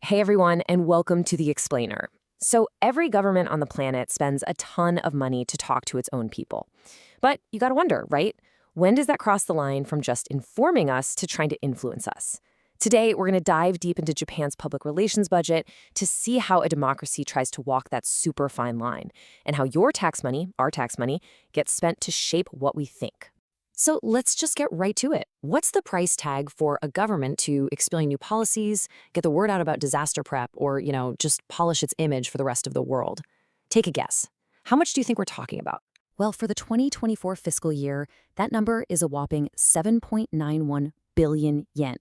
Hey everyone, and welcome to The Explainer. So, every government on the planet spends a ton of money to talk to its own people. But you gotta wonder, right? When does that cross the line from just informing us to trying to influence us? Today, we're gonna dive deep into Japan's public relations budget to see how a democracy tries to walk that super fine line, and how your tax money, our tax money, gets spent to shape what we think. So let's just get right to it. What's the price tag for a government to explain new policies, get the word out about disaster prep, or, just polish its image for the rest of the world? Take a guess. How much do you think we're talking about? Well, for the 2024 fiscal year, that number is a whopping 7.91 billion yen.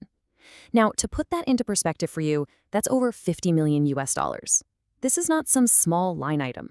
Now, to put that into perspective for you, that's over 50 million US dollars. This is not some small line item.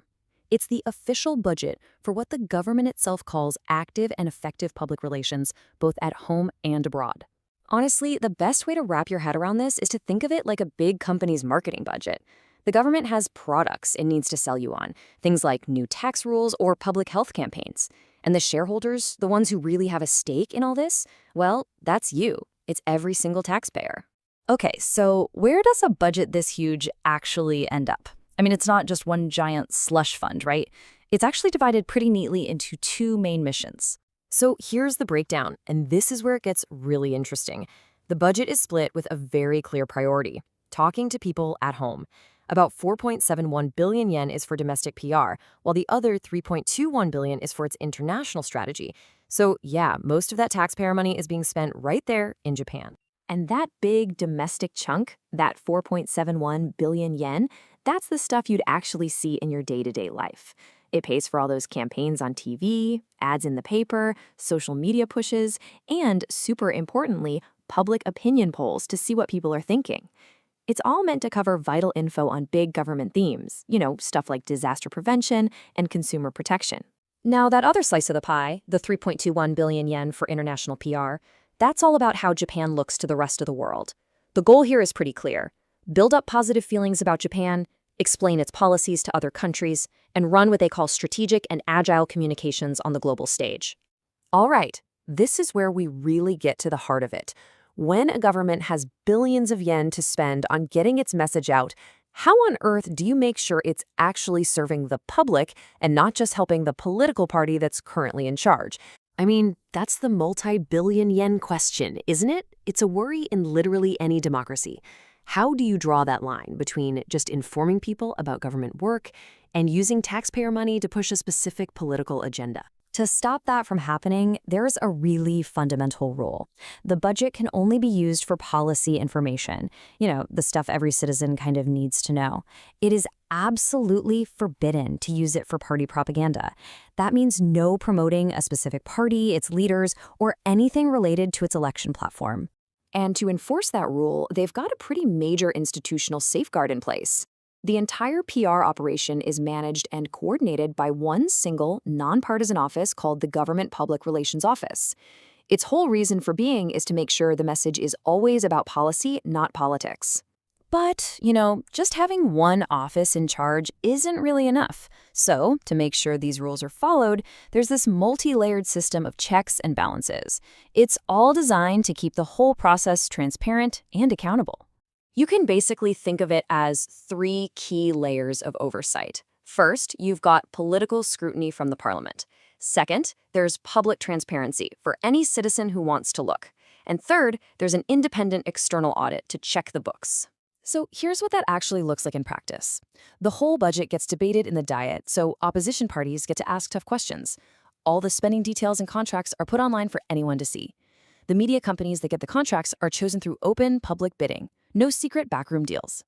It's the official budget for what the government itself calls active and effective public relations, both at home and abroad. Honestly, the best way to wrap your head around this is to think of it like a big company's marketing budget. The government has products it needs to sell you on, things like new tax rules or public health campaigns. And the shareholders, the ones who really have a stake in all this, well, that's you. It's every single taxpayer. Okay, so where does a budget this huge actually end up? I mean, it's not just one giant slush fund, right? It's actually divided pretty neatly into two main missions. So here's the breakdown, and this is where it gets really interesting. The budget is split with a very clear priority: talking to people at home. About 4.71 billion yen is for domestic PR, while the other 3.21 billion is for its international strategy. So yeah, most of that taxpayer money is being spent right there in Japan. And that big domestic chunk, that 4.71 billion yen, that's the stuff you'd actually see in your day-to-day life. It pays for all those campaigns on TV, ads in the paper, social media pushes, and, super importantly, public opinion polls to see what people are thinking. It's all meant to cover vital info on big government themes, stuff like disaster prevention and consumer protection. Now, that other slice of the pie, the 3.21 billion yen for international PR, that's all about how Japan looks to the rest of the world. The goal here is pretty clear: build up positive feelings about Japan, explain its policies to other countries, and run what they call strategic and agile communications on the global stage. All right, this is where we really get to the heart of it. When a government has billions of yen to spend on getting its message out, how on earth do you make sure it's actually serving the public and not just helping the political party that's currently in charge? I mean, that's the multi-billion yen question, isn't it? It's a worry in literally any democracy. How do you draw that line between just informing people about government work and using taxpayer money to push a specific political agenda? To stop that from happening, there's a really fundamental rule. The budget can only be used for policy information, the stuff every citizen kind of needs to know. It is absolutely forbidden to use it for party propaganda. That means no promoting a specific party, its leaders, or anything related to its election platform. And to enforce that rule, they've got a pretty major institutional safeguard in place. The entire PR operation is managed and coordinated by one single, nonpartisan office called the Government Public Relations Office. Its whole reason for being is to make sure the message is always about policy, not politics. But, just having one office in charge isn't really enough. So, to make sure these rules are followed, there's this multi-layered system of checks and balances. It's all designed to keep the whole process transparent and accountable. You can basically think of it as three key layers of oversight. First, you've got political scrutiny from the parliament. Second, there's public transparency for any citizen who wants to look. And third, there's an independent external audit to check the books. So here's what that actually looks like in practice. The whole budget gets debated in the Diet, so opposition parties get to ask tough questions. All the spending details and contracts are put online for anyone to see. The media companies that get the contracts are chosen through open public bidding. No secret backroom deals.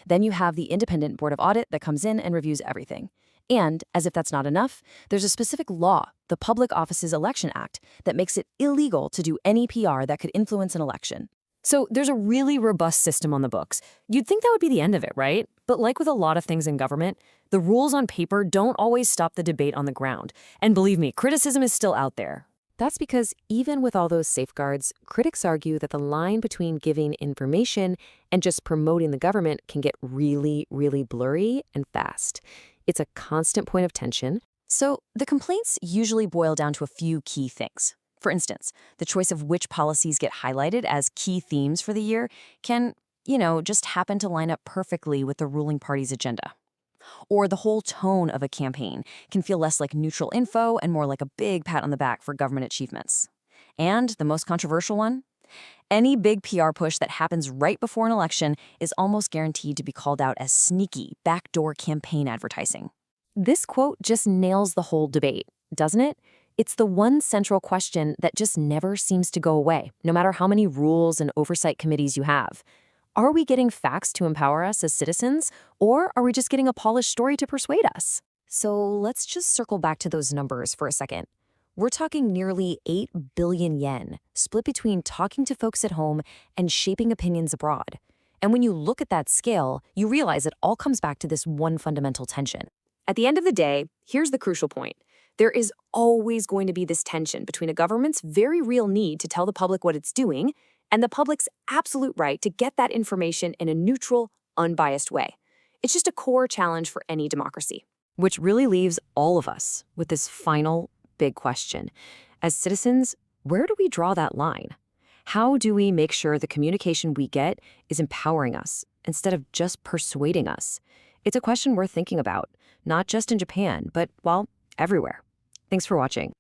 Then you have the independent board of audit that comes in and reviews everything. And, as if that's not enough, there's a specific law, the Public Offices Election Act, that makes it illegal to do any PR that could influence an election. So there's a really robust system on the books. You'd think that would be the end of it, right? But like with a lot of things in government, the rules on paper don't always stop the debate on the ground. And believe me, criticism is still out there. That's because even with all those safeguards, critics argue that the line between giving information and just promoting the government can get really, really blurry and fast. It's a constant point of tension. So the complaints usually boil down to a few key things. For instance, the choice of which policies get highlighted as key themes for the year can just happen to line up perfectly with the ruling party's agenda. Or the whole tone of a campaign can feel less like neutral info and more like a big pat on the back for government achievements. And the most controversial one? Any big PR push that happens right before an election is almost guaranteed to be called out as sneaky, backdoor campaign advertising. This quote just nails the whole debate, doesn't it? It's the one central question that just never seems to go away, no matter how many rules and oversight committees you have. Are we getting facts to empower us as citizens, or are we just getting a polished story to persuade us? So let's just circle back to those numbers for a second. We're talking nearly 8 billion yen, split between talking to folks at home and shaping opinions abroad. And when you look at that scale, you realize it all comes back to this one fundamental tension. At the end of the day, here's the crucial point. There is always going to be this tension between a government's very real need to tell the public what it's doing and the public's absolute right to get that information in a neutral, unbiased way. It's just a core challenge for any democracy. Which really leaves all of us with this final big question. As citizens, where do we draw that line? How do we make sure the communication we get is empowering us instead of just persuading us? It's a question worth thinking about, not just in Japan, but, well, everywhere. Thanks for watching.